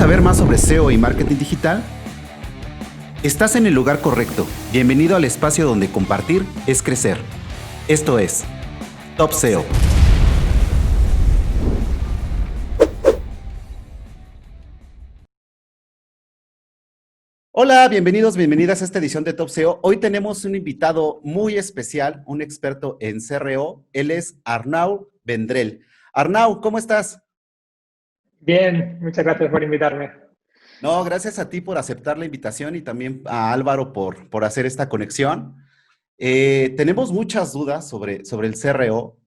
saber más sobre SEO y marketing digital? Estás en el lugar correcto. Bienvenido al espacio donde compartir es crecer. Esto es Top SEO. Hola, bienvenidos, bienvenidas a esta edición de Top SEO. Hoy tenemos un invitado muy especial, un experto en CRO. Él es Arnau Vendrell. Arnau, ¿cómo estás? Bien, muchas gracias por invitarme. No, gracias a ti por aceptar la invitación y también a Álvaro por hacer esta conexión. Tenemos muchas dudas sobre el CRO.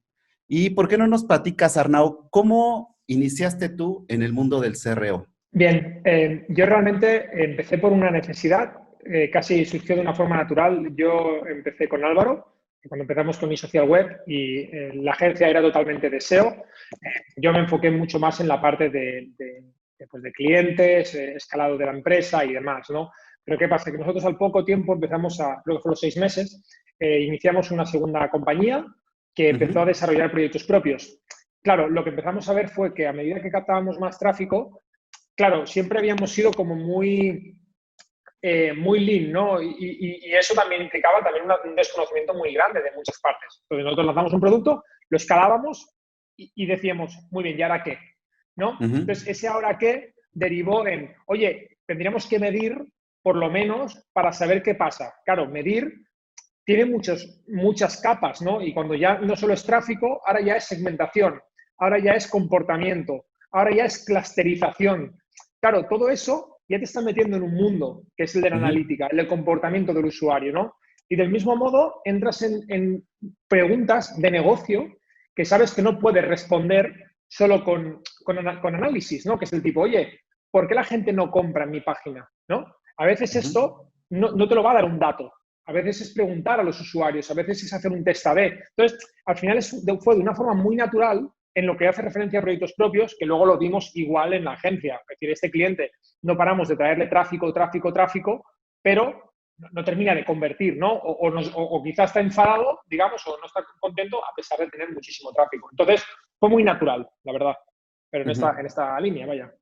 ¿Y por qué no nos platicas, Arnau, cómo iniciaste tú en el mundo del CRO? Bien, yo realmente empecé por una necesidad, casi surgió de una forma natural. Yo empecé con Álvaro, cuando empezamos con mi social web y la agencia era totalmente de SEO. Yo me enfoqué mucho más en la parte de clientes, escalado de la empresa y demás, ¿no? Pero ¿qué pasa? Que nosotros al poco tiempo empezamos creo que fue los 6 meses, iniciamos una segunda compañía que empezó a Ujú, desarrollar proyectos propios. Claro, lo que empezamos a ver fue que a medida que captábamos más tráfico, claro, siempre habíamos sido como muy lean, ¿no? Y eso también implicaba también un desconocimiento muy grande de muchas partes. Entonces nosotros lanzamos un producto, lo escalábamos y decíamos, muy bien, ¿y ahora qué? ¿No? ujú, Entonces ese ahora qué derivó en, oye, tendríamos que medir por lo menos para saber qué pasa. Claro, medir tiene muchas capas, ¿no? Y cuando ya no solo es tráfico, ahora ya es segmentación, ahora ya es comportamiento, ahora ya es clusterización. Claro, todo eso ya te está metiendo en un mundo que es el de la ujú, analítica, el del comportamiento del usuario, ¿no? Y del mismo modo entras en preguntas de negocio que sabes que no puedes responder solo con análisis, ¿no? Que es el tipo, oye, ¿por qué la gente no compra en mi página? ¿No? A veces ujú, esto no te lo va a dar un dato, a veces es preguntar a los usuarios, a veces es hacer un test A/B. Entonces, al final fue de una forma muy natural en lo que hace referencia a proyectos propios, que luego lo vimos igual en la agencia. Es decir, este cliente no paramos de traerle tráfico, pero no termina de convertir, ¿no? O quizás está enfadado, digamos, o no está contento a pesar de tener muchísimo tráfico. Entonces, fue muy natural, la verdad, pero en ujú. esta línea, vaya.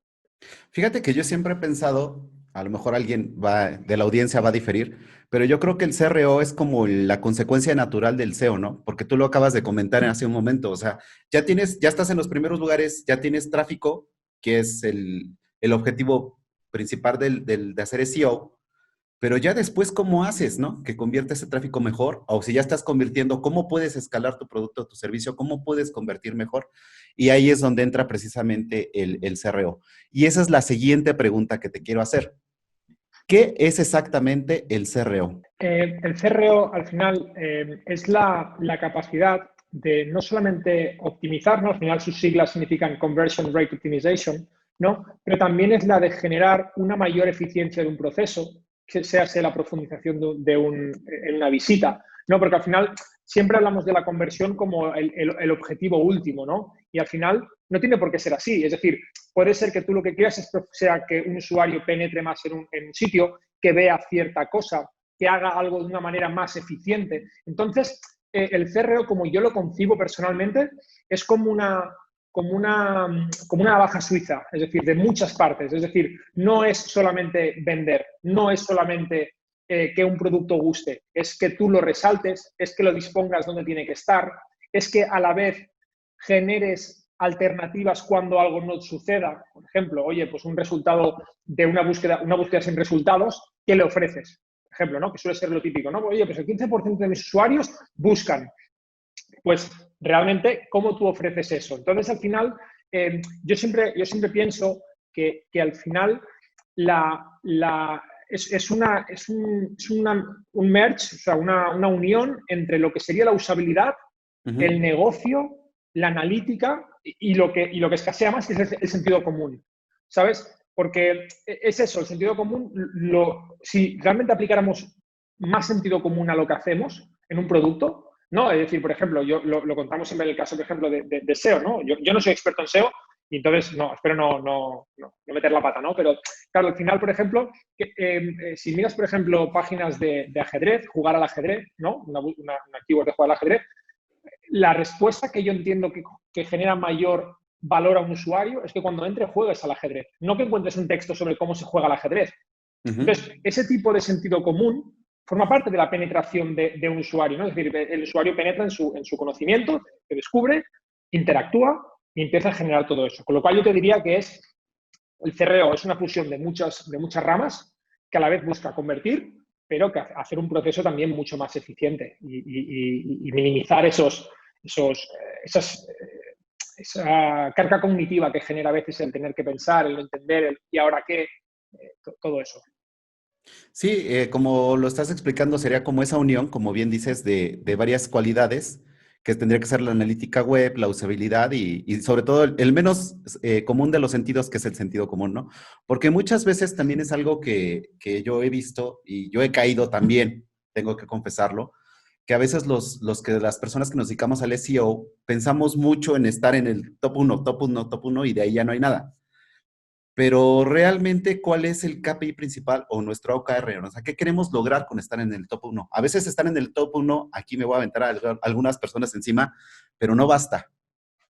Fíjate que yo siempre he pensado, a lo mejor alguien de la audiencia va a diferir, pero yo creo que el CRO es como la consecuencia natural del SEO, ¿no? Porque tú lo acabas de comentar hace un momento, o sea, ya estás en los primeros lugares, ya tienes tráfico, que es el objetivo principal de hacer SEO, pero ya después, ¿cómo haces, no? Que convierta ese tráfico mejor, o si ya estás convirtiendo, ¿cómo puedes escalar tu producto o tu servicio? ¿Cómo puedes convertir mejor? Y ahí es donde entra precisamente el CRO. Y esa es la siguiente pregunta que te quiero hacer. ¿Qué es exactamente el CRO? El CRO al final es la capacidad de no solamente optimizar, ¿no? Al final sus siglas significan Conversion Rate Optimization, ¿no? Pero también es la de generar una mayor eficiencia de un proceso, que sea la profundización en una visita, ¿no? Porque al final siempre hablamos de la conversión como el objetivo último, ¿no? Y al final no tiene por qué ser así. Es decir, puede ser que tú lo que quieras sea que un usuario penetre más en un sitio, que vea cierta cosa, que haga algo de una manera más eficiente. Entonces, el CRO, como yo lo concibo personalmente, es como una navaja suiza, es decir, de muchas partes. Es decir, no es solamente vender, no es solamente que un producto guste, es que tú lo resaltes, es que lo dispongas donde tiene que estar, es que a la vez generes alternativas cuando algo no suceda. Por ejemplo, oye, pues un resultado de una búsqueda sin resultados, ¿qué le ofreces? Por ejemplo, ¿no? Que suele ser lo típico, ¿no? Oye, pues el 15% de mis usuarios buscan. Pues realmente, ¿cómo tú ofreces eso? Entonces, al final, yo siempre pienso que al final es un merge, o sea, una unión entre lo que sería la usabilidad, Ujú, el negocio, la analítica y lo que escasea más, que es el sentido común. ¿Sabes? Porque es eso, el sentido común, si realmente aplicáramos más sentido común a lo que hacemos en un producto, ¿no? Es decir, por ejemplo, yo lo contamos siempre en el caso, por ejemplo, de SEO, ¿no? Yo no soy experto en SEO y entonces, no, espero no meter la pata, ¿no? Pero, claro, al final, por ejemplo, si miras, por ejemplo, páginas de ajedrez, jugar al ajedrez, ¿no? Una keyword de jugar al ajedrez, la respuesta que yo entiendo que genera mayor valor a un usuario es que cuando entre juegues al ajedrez, no que encuentres un texto sobre cómo se juega al ajedrez. Ujú. Entonces, ese tipo de sentido común forma parte de la penetración de un usuario, ¿no? Es decir, el usuario penetra en su conocimiento, se descubre, interactúa y empieza a generar todo eso. Con lo cual yo te diría que el CRO es una fusión de muchas ramas que a la vez busca convertir, pero que hacer un proceso también mucho más eficiente y minimizar esa carga cognitiva que genera a veces el tener que pensar, el entender, y ahora qué, todo eso. Sí, como lo estás explicando, sería como esa unión, como bien dices, de varias cualidades, que tendría que ser la analítica web, la usabilidad y sobre todo el menos común de los sentidos, que es el sentido común, ¿no? Porque muchas veces también es algo que yo he visto y yo he caído también, tengo que confesarlo, que a veces las personas que nos dedicamos al SEO pensamos mucho en estar en el top uno, top uno, top uno y de ahí ya no hay nada. Pero realmente, ¿cuál es el KPI principal o nuestro OKR? O sea, ¿qué queremos lograr con estar en el top uno? A veces estar en el top uno, aquí me voy a aventar a algunas personas encima, pero no basta.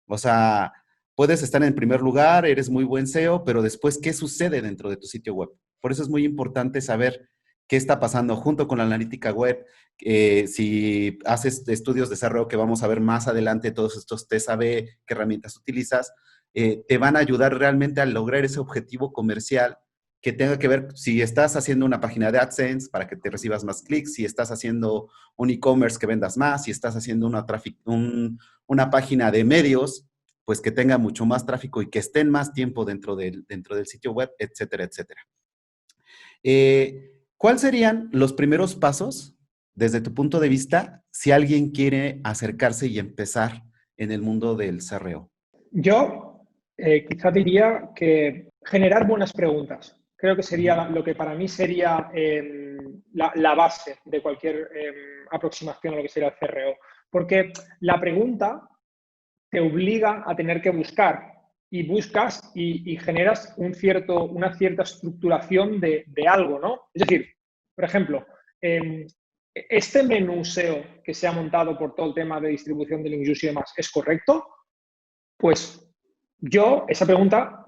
O sea, puedes estar en primer lugar, eres muy buen SEO, pero después, ¿qué sucede dentro de tu sitio web? Por eso es muy importante saber qué está pasando junto con la analítica web. Si haces estudios de CRO, que vamos a ver más adelante, todos estos test AB, qué herramientas utilizas, te van a ayudar realmente a lograr ese objetivo comercial que tenga que ver si estás haciendo una página de AdSense para que te recibas más clics, si estás haciendo un e-commerce que vendas más, si estás haciendo una página de medios, pues que tenga mucho más tráfico y que estén más tiempo dentro del sitio web, etcétera, etcétera. ¿Cuáles serían los primeros pasos desde tu punto de vista si alguien quiere acercarse y empezar en el mundo del CRO? Yo quizá diría que generar buenas preguntas. Creo que Ujú. sería lo que para mí sería la base de cualquier aproximación a lo que sería el CRO. Porque la pregunta te obliga a tener que buscar y buscas y generas una cierta estructuración de algo, ¿no? Es decir, por ejemplo, este menú SEO que se ha montado por todo el tema de distribución de links y demás, ¿es correcto? Pues yo, esa pregunta,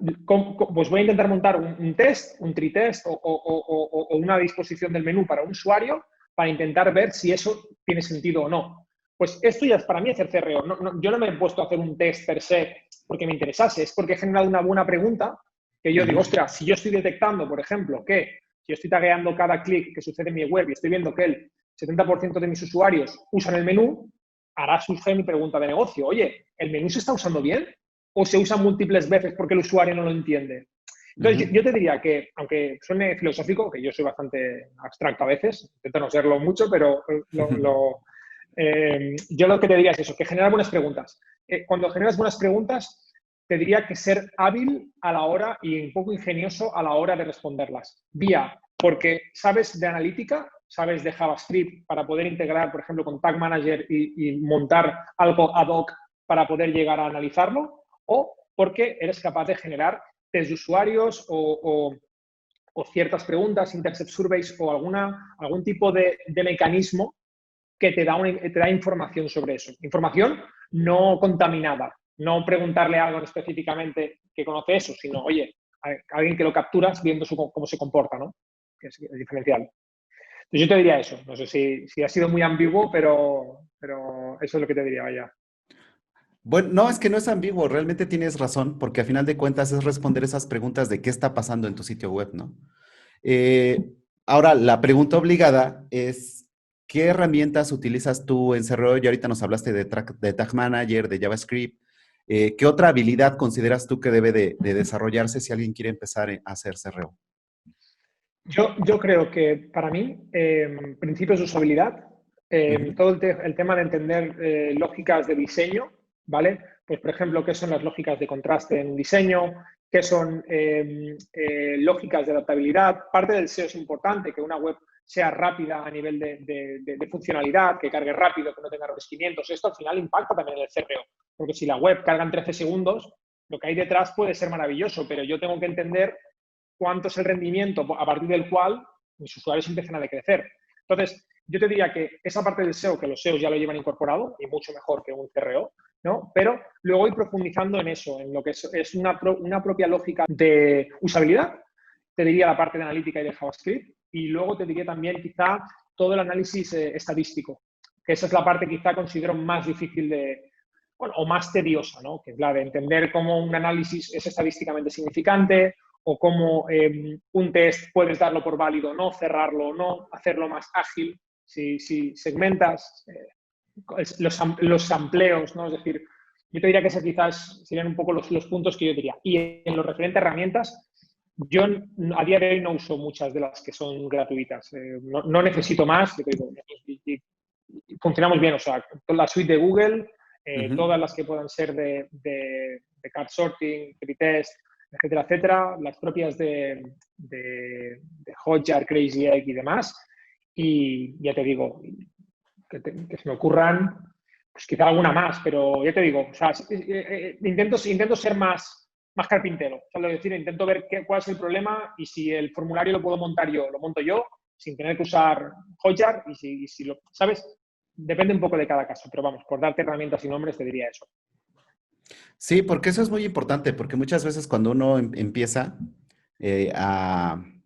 pues voy a intentar montar un test, un tritest o una disposición del menú para un usuario para intentar ver si eso tiene sentido o no. Pues esto ya es para mí hacer CRO. Yo no me he puesto a hacer un test per se porque me interesase, es porque he generado una buena pregunta que yo digo, Ujú. ostras, si yo estoy detectando, por ejemplo, que si yo estoy tagueando cada clic que sucede en mi web y estoy viendo que el 70% de mis usuarios usan el menú, ahora surge mi pregunta de negocio. Oye, ¿el menú se está usando bien? ¿O se usa múltiples veces porque el usuario no lo entiende? Entonces, Ujú. yo te diría que, aunque suene filosófico, que yo soy bastante abstracto a veces, intento no serlo mucho, pero yo lo que te diría es eso, que generar buenas preguntas. Cuando generas buenas preguntas, te diría que ser hábil a la hora y un poco ingenioso a la hora de responderlas. Vía, porque sabes de analítica, sabes de JavaScript para poder integrar, por ejemplo, con Tag Manager y montar algo ad hoc para poder llegar a analizarlo, o porque eres capaz de generar test de usuarios o ciertas preguntas, intercept surveys o algún tipo de mecanismo que te da información sobre eso. Información no contaminada, no preguntarle a algo específicamente que conoce eso, sino, oye, a alguien que lo capturas viendo cómo se comporta, ¿no? Que es diferencial. Entonces yo te diría eso. No sé si ha sido muy ambiguo, pero eso es lo que te diría, vaya. Bueno, no, es que no es ambiguo, realmente tienes razón, porque a final de cuentas es responder esas preguntas de qué está pasando en tu sitio web, ¿no? Ahora, la pregunta obligada es, ¿qué herramientas utilizas tú en CRO? Y ahorita nos hablaste de Tag Manager, de JavaScript. ¿Qué otra habilidad consideras tú que debe de desarrollarse si alguien quiere empezar a hacer CRO? Yo creo que para mí, principios de usabilidad, Ujú. todo el tema de entender lógicas de diseño, ¿vale? Pues, por ejemplo, qué son las lógicas de contraste en diseño, qué son lógicas de adaptabilidad. Parte del SEO es importante, que una web sea rápida a nivel de funcionalidad, que cargue rápido, que no tenga revestimientos. Esto al final impacta también en el CRO, porque si la web carga en 13 segundos, lo que hay detrás puede ser maravilloso, pero yo tengo que entender cuánto es el rendimiento a partir del cual mis usuarios empiezan a decrecer. Entonces, yo te diría que esa parte del SEO, que los SEOs ya lo llevan incorporado y mucho mejor que un CRO, ¿no? Pero luego ir profundizando en eso, en lo que es una propia lógica de usabilidad, te diría la parte de analítica y de JavaScript, y luego te diría también quizá todo el análisis estadístico, que esa es la parte quizá considero más difícil de, bueno, o más tediosa, ¿no? Que es la de entender cómo un análisis es estadísticamente significante o cómo un test puedes darlo por válido o no, cerrarlo o no, hacerlo más ágil si segmentas, los sampleos, ¿no? Es decir, yo te diría que esos quizás serían un poco los puntos que yo diría. Y en lo referente a herramientas, yo a día de hoy no uso muchas de las que son gratuitas. No necesito más. Y funcionamos bien. O sea, la suite de Google, todas las que puedan ser de card sorting, pretest, etcétera, etcétera. Las propias de Hotjar, Crazy Egg y demás. Y ya te digo, que se me ocurran, pues quizá alguna más, pero ya te digo, o sea, intento ser más carpintero. O sea, es decir, intento ver cuál es el problema y si el formulario lo puedo montar yo, lo monto yo, sin tener que usar Hotjar y si lo, ¿sabes? Depende un poco de cada caso, pero vamos, por darte herramientas y nombres te diría eso. Sí, porque eso es muy importante, porque muchas veces cuando uno empieza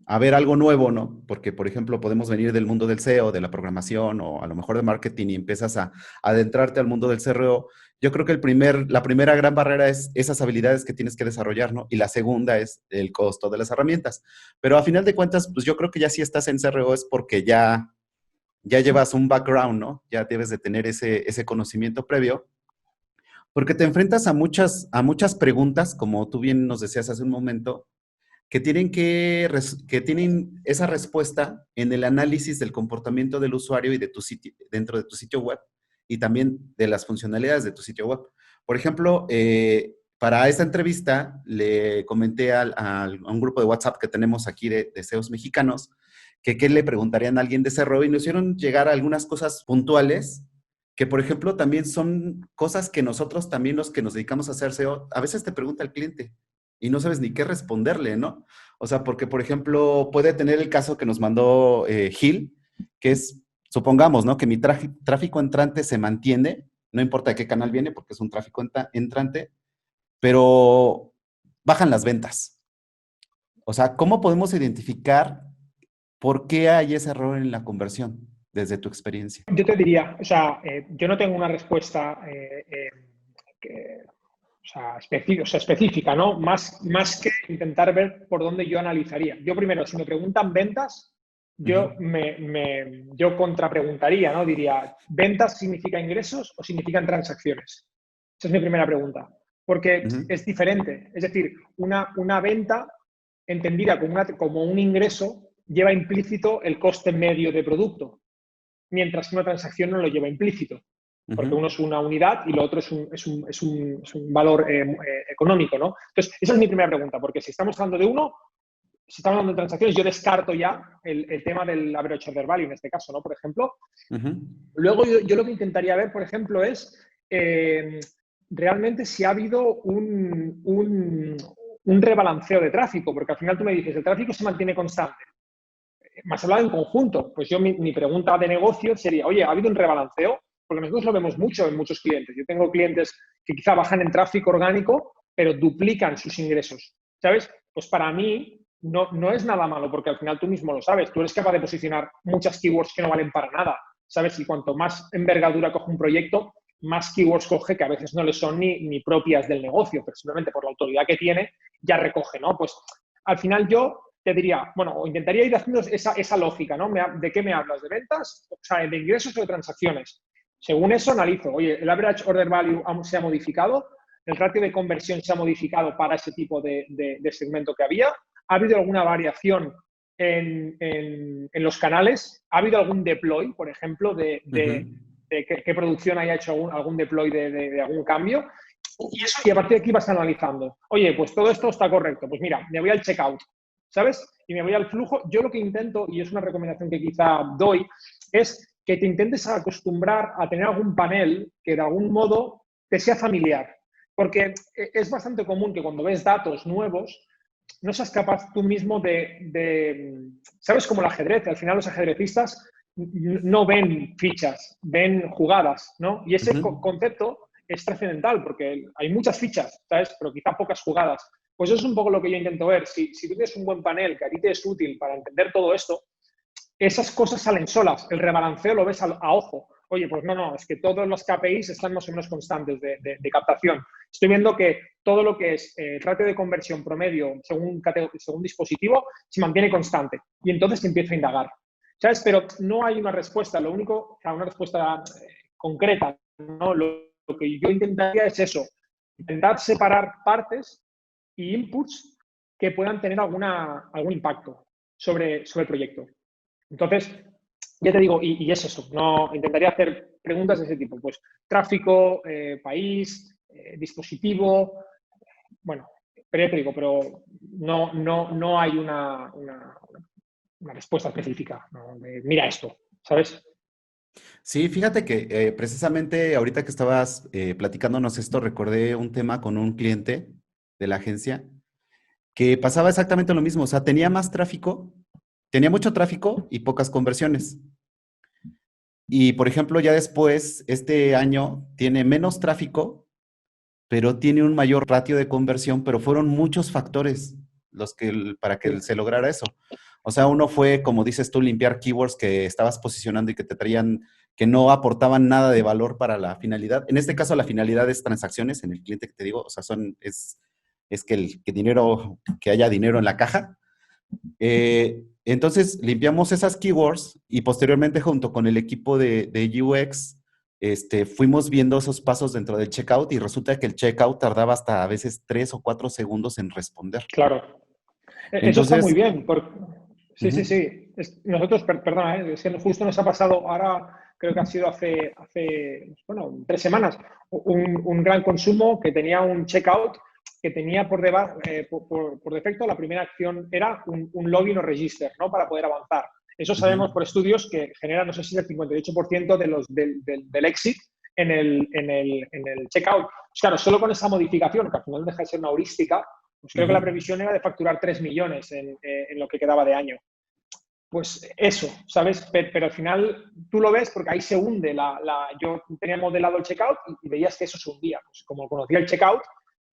a ver algo nuevo, ¿no? Porque, por ejemplo, podemos venir del mundo del SEO, de la programación o a lo mejor de marketing y empiezas a adentrarte al mundo del CRO. Yo creo que la primera gran barrera es esas habilidades que tienes que desarrollar, ¿no? Y la segunda es el costo de las herramientas. Pero a final de cuentas, pues yo creo que ya si estás en CRO es porque ya llevas un background, ¿no? Ya debes de tener ese conocimiento previo. Porque te enfrentas a muchas preguntas, como tú bien nos decías hace un momento, que tienen esa respuesta en el análisis del comportamiento del usuario y de tu sitio, dentro de tu sitio web y también de las funcionalidades de tu sitio web. Por ejemplo, para esta entrevista le comenté a un grupo de WhatsApp que tenemos aquí de SEOs mexicanos que qué le preguntarían a alguien de CRO y nos hicieron llegar a algunas cosas puntuales que, por ejemplo, también son cosas que nosotros también los que nos dedicamos a hacer SEO, a veces te pregunta el cliente y no sabes ni qué responderle, ¿no? O sea, porque, por ejemplo, puede tener el caso que nos mandó Gil, que es, supongamos, ¿no? Que mi tráfico entrante se mantiene, no importa de qué canal viene, porque es un tráfico entrante, pero bajan las ventas. O sea, ¿cómo podemos identificar por qué hay ese error en la conversión desde tu experiencia? Yo te diría, o sea, yo no tengo una respuesta específica, ¿no? Más que intentar ver por dónde yo analizaría. Yo primero, si me preguntan ventas, yo contrapreguntaría, ¿no? Diría, ¿ventas significa ingresos o significan transacciones? Esa es mi primera pregunta. Porque es diferente. Es decir, una venta entendida como un ingreso lleva implícito el coste medio de producto, mientras que una transacción no lo lleva implícito, porque uno es una unidad y lo otro es un valor económico, ¿no? Entonces, esa es mi primera pregunta, porque si estamos hablando de uno, si estamos hablando de transacciones, yo descarto ya el tema del average order value en este caso, ¿no? Por ejemplo. Luego yo lo que intentaría ver, por ejemplo, es realmente si ha habido un rebalanceo de tráfico, porque al final tú me dices, el tráfico se mantiene constante. Me has hablado en conjunto. Pues yo mi pregunta de negocio sería, oye, ¿ha habido un rebalanceo? Porque nosotros lo vemos mucho en muchos clientes. Yo tengo clientes que quizá bajan en tráfico orgánico, pero duplican sus ingresos, ¿sabes? Pues para mí no es nada malo, porque al final tú mismo lo sabes. Tú eres capaz de posicionar muchas keywords que no valen para nada, ¿sabes? Y cuanto más envergadura coge un proyecto, más keywords coge que a veces no le son ni propias del negocio, pero simplemente por la autoridad que tiene ya recoge, ¿no? Pues al final yo te diría, bueno, o intentaría ir haciendo esa lógica, ¿no? ¿De qué me hablas? ¿De ventas? O sea, ¿de ingresos o de transacciones? Según eso analizo, oye, el average order value se ha modificado, el ratio de conversión se ha modificado para ese tipo de segmento que había, ha habido alguna variación en los canales, ha habido algún deploy, por ejemplo, de qué producción haya hecho algún deploy de algún cambio, y a partir de aquí vas analizando. Oye, pues todo esto está correcto, pues mira, me voy al checkout, ¿sabes? Y me voy al flujo. Yo lo que intento, y es una recomendación que quizá doy, es que te intentes acostumbrar a tener algún panel que de algún modo te sea familiar. Porque es bastante común que cuando ves datos nuevos, no seas capaz tú mismo ¿sabes? Como el ajedrez. Al final los ajedrecistas no ven fichas, ven jugadas, ¿no? Y ese concepto es trascendental porque hay muchas fichas, ¿sabes? Pero quizá pocas jugadas. Pues eso es un poco lo que yo intento ver. Si tú tienes un buen panel que a ti te es útil para entender todo esto, esas cosas salen solas. El rebalanceo lo ves a ojo. Oye, pues no, es que todos los KPIs están más o menos constantes de captación. Estoy viendo que todo lo que es ratio de conversión promedio según dispositivo se mantiene constante. Y entonces te empiezo a indagar. ¿Sabes? Pero no hay una respuesta. Lo único, o sea, una respuesta concreta, ¿no? Lo que yo intentaría es eso. Intentar separar partes y inputs que puedan tener algún impacto sobre el proyecto. Entonces, ya te digo, y es eso, no, intentaría hacer preguntas de ese tipo, pues tráfico, país, dispositivo, bueno, pero ya te digo, pero no hay una respuesta específica, ¿no? Mira esto, ¿sabes? Sí, fíjate que precisamente ahorita que estabas platicándonos esto, recordé un tema con un cliente de la agencia que pasaba exactamente lo mismo, o sea, tenía más tráfico, tenía mucho tráfico y pocas conversiones. Y por ejemplo, ya después, este año tiene menos tráfico, pero tiene un mayor ratio de conversión, pero fueron muchos factores para que Sí, se lograra eso. O sea, uno fue, como dices tú, limpiar keywords que estabas posicionando y que te traían, que no aportaban nada de valor para la finalidad. En este caso, la finalidad es transacciones en el cliente que te digo, o sea, es que haya dinero en la caja. Entonces, limpiamos esas keywords y posteriormente, junto con el equipo de UX, fuimos viendo esos pasos dentro del checkout y resulta que el checkout tardaba hasta a veces 3 o 4 segundos en responder. claro. Eso está muy Entonces, bien. Sí, sí, ujú, sí. Nosotros, perdona, es que justo nos ha pasado ahora, creo que ha sido hace bueno, 3 semanas, un gran consumo que tenía un checkout que tenía por defecto la primera acción era un login o register, ¿no? Para poder avanzar. Eso sabemos ujú, por estudios que genera, no sé si el 58% del exit en el checkout. Pues claro, solo con esa modificación, que al final deja de ser una heurística, pues creo que la ujú. previsión era de facturar 3 millones en lo que quedaba de año. Pues eso, ¿sabes? Pero al final tú lo ves porque ahí se hunde yo tenía modelado el checkout y veías que eso se hundía. Pues como conocía el checkout,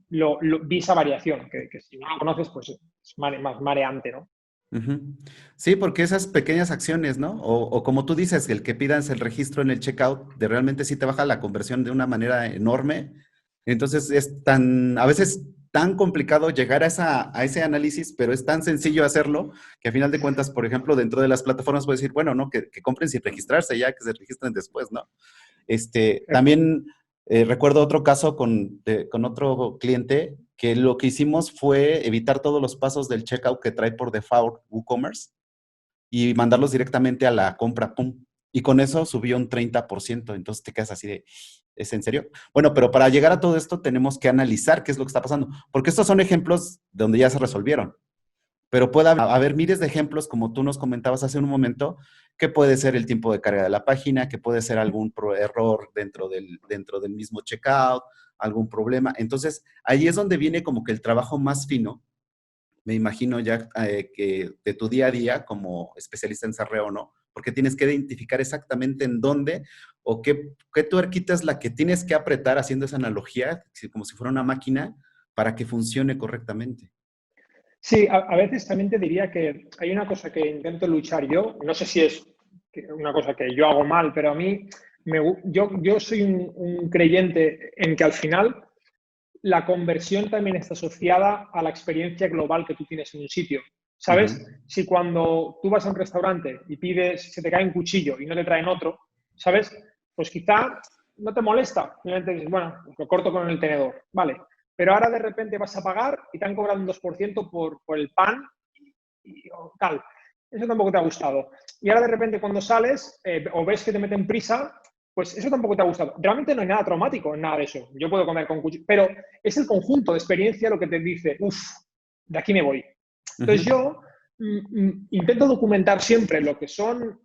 vi esa variación, que si no lo conoces, pues es más mareante, ¿no? Ujú. Sí, porque esas pequeñas acciones, ¿no? O como tú dices, el que pidas el registro en el checkout, de realmente sí te baja la conversión de una manera enorme. Entonces es a veces tan complicado llegar a ese análisis, pero es tan sencillo hacerlo que a final de cuentas, por ejemplo, dentro de las plataformas puedes decir, bueno, ¿no? Que compren sin registrarse ya, que se registren después, ¿no? También recuerdo otro caso con otro cliente que lo que hicimos fue evitar todos los pasos del checkout que trae por default WooCommerce y mandarlos directamente a la compra, ¡pum! Y con eso subió un 30%. Entonces te quedas así de, ¿es en serio? Bueno, pero para llegar a todo esto tenemos que analizar qué es lo que está pasando, porque estos son ejemplos donde ya se resolvieron. Pero puede haber miles de ejemplos, como tú nos comentabas hace un momento, que puede ser el tiempo de carga de la página, que puede ser algún error dentro del mismo checkout, algún problema. Entonces, ahí es donde viene como que el trabajo más fino, me imagino ya que de tu día a día como especialista en CRO, ¿no? Porque tienes que identificar exactamente en dónde o qué tuerquita es la que tienes que apretar, haciendo esa analogía, como si fuera una máquina, para que funcione correctamente. Sí, a veces también te diría que hay una cosa que intento luchar yo, no sé si es una cosa que yo hago mal, pero a mí, yo soy un creyente en que al final la conversión también está asociada a la experiencia global que tú tienes en un sitio. Ujú, ¿Sabes? Si cuando tú vas a un restaurante y pides, se te cae un cuchillo y no te traen otro, ¿sabes? Pues quizá no te molesta. Simplemente dices, bueno, pues lo corto con el tenedor. Vale. Pero ahora de repente vas a pagar y te han cobrado un 2% por el pan o tal. Eso tampoco te ha gustado. Y ahora de repente cuando sales o ves que te meten prisa, pues eso tampoco te ha gustado. Realmente no hay nada traumático en nada de eso. Yo puedo comer con cuchillo, pero es el conjunto de experiencia lo que te dice, uff, de aquí me voy. Entonces ujú. yo intento documentar siempre lo que son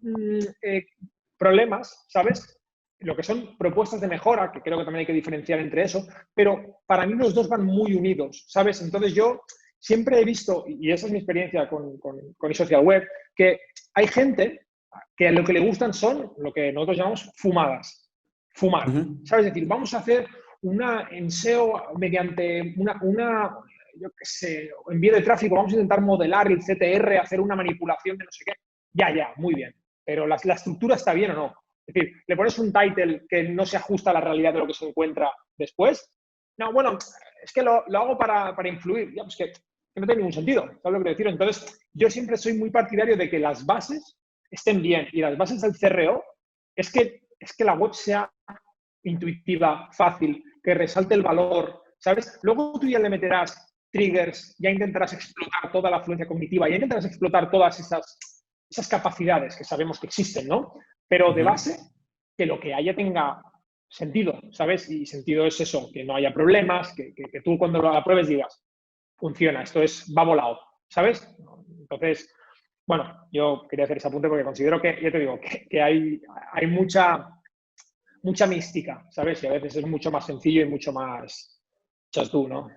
problemas, ¿sabes? Lo que son propuestas de mejora, que creo que también hay que diferenciar entre eso, pero para mí los dos van muy unidos, ¿sabes? Entonces yo siempre he visto, y esa es mi experiencia con eSocial Web, que hay gente que lo que le gustan son lo que nosotros llamamos fumadas. Fumar. Ujú, ¿Sabes? Es decir, vamos a hacer en SEO mediante yo qué sé, envío de tráfico, vamos a intentar modelar el CTR, hacer una manipulación de no sé qué. Ya, muy bien. Pero la estructura está bien o no. Es decir, le pones un title que no se ajusta a la realidad de lo que se encuentra después. No, bueno, es que lo hago para influir. Ya, pues que no tiene ningún sentido. ¿Sabes lo que quiero decir? Entonces, yo siempre soy muy partidario de que las bases estén bien. Y las bases del CRO es que la web sea intuitiva, fácil, que resalte el valor, ¿sabes? Luego tú ya le meterás triggers, ya intentarás explotar toda la afluencia cognitiva, ya intentarás explotar todas esas capacidades que sabemos que existen, ¿no? Pero de base, que lo que haya tenga sentido, ¿sabes? Y sentido es eso, que no haya problemas, que tú cuando lo apruebes digas, funciona, va volado, ¿sabes? Entonces, bueno, yo quería hacer ese apunte porque considero que, ya te digo, que hay mucha mística, ¿sabes? Y a veces es mucho más sencillo y mucho más tú, ¿no?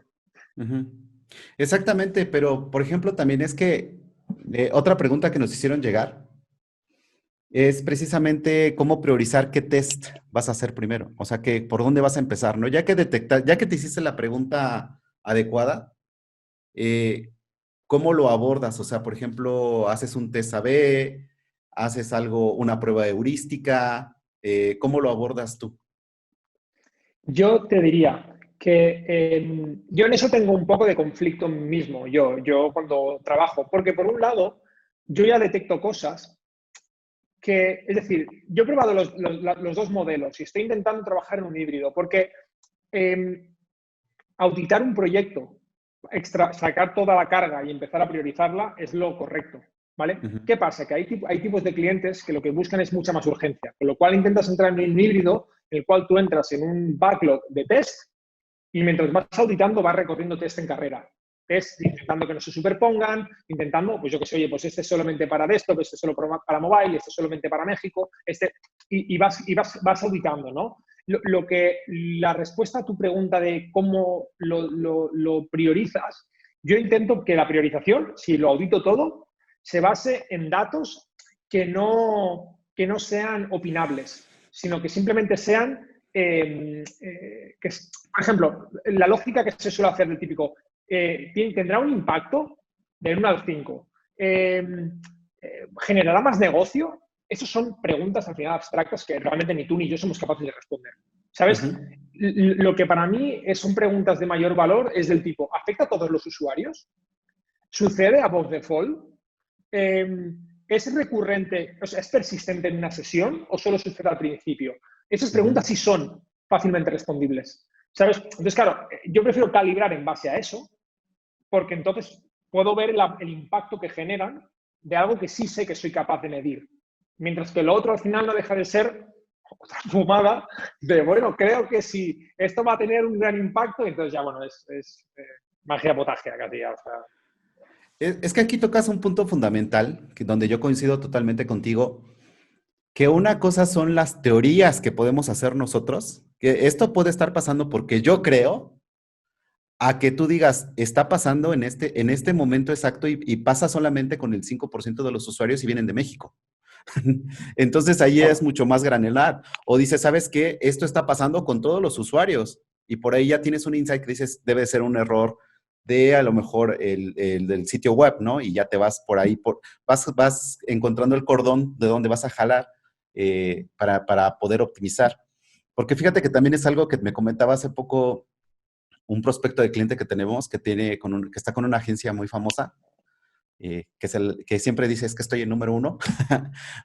Ujú. Exactamente, pero por ejemplo también es que otra pregunta que nos hicieron llegar es precisamente cómo priorizar qué test vas a hacer primero, o sea, que por dónde vas a empezar, ¿no? Ya que te hiciste la pregunta adecuada, eh, ¿cómo lo abordas? O sea, por ejemplo, haces un test A/B, haces algo, una prueba heurística, ¿cómo lo abordas tú? Yo te diría que yo en eso tengo un poco de conflicto mismo, yo cuando trabajo, porque por un lado, yo ya detecto cosas que, es decir, yo he probado los dos modelos y estoy intentando trabajar en un híbrido, porque auditar un proyecto, sacar toda la carga y empezar a priorizarla es lo correcto, ¿vale? Ujú. ¿Qué pasa? Que hay tipos de clientes que lo que buscan es mucha más urgencia, con lo cual intentas entrar en un híbrido en el cual tú entras en un backlog de test y mientras vas auditando vas recorriendo test en carrera. Test intentando que no se superpongan, intentando, pues yo que sé, oye, pues este es solamente para desktop, este es solo para mobile, este es solamente para México, y vas auditando, ¿no? La respuesta a tu pregunta de cómo lo priorizas, yo intento que la priorización, si lo audito todo, se base en datos que no sean opinables, sino que simplemente sean, por ejemplo, la lógica que se suele hacer del típico, ¿tendrá un impacto del 1 al 5? ¿Generará más negocio? Esas son preguntas al final abstractas que realmente ni tú ni yo somos capaces de responder. ¿Sabes? Ujú. Lo que para mí son preguntas de mayor valor es del tipo, ¿afecta a todos los usuarios? ¿Sucede a voz default? ¿Es recurrente, o sea, es persistente en una sesión o solo sucede al principio? Esas Ujú. preguntas sí son fácilmente respondibles. ¿Sabes? Entonces, claro, yo prefiero calibrar en base a eso, porque entonces puedo ver el impacto que generan de algo que sí sé que soy capaz de medir. Mientras que lo otro al final no deja de ser otra fumada de, bueno, creo que si esto va a tener un gran impacto, entonces ya, bueno, magia potagia casi. O sea, Es que aquí tocas un punto fundamental, donde yo coincido totalmente contigo, que una cosa son las teorías que podemos hacer nosotros, que esto puede estar pasando porque yo creo, a que tú digas, está pasando en este momento exacto y pasa solamente con el 5% de los usuarios y vienen de México. Entonces ahí es claro. mucho más granular. O dices, ¿sabes qué? Esto está pasando con todos los usuarios. Y por ahí ya tienes un insight que dices, debe ser un error de a lo mejor el del sitio web, ¿no? Y ya te vas por ahí, vas encontrando el cordón de donde vas a jalar para poder optimizar. Porque fíjate que también es algo que me comentaba hace poco un prospecto de cliente que tenemos que está con una agencia muy famosa, que siempre dice es que estoy en número uno,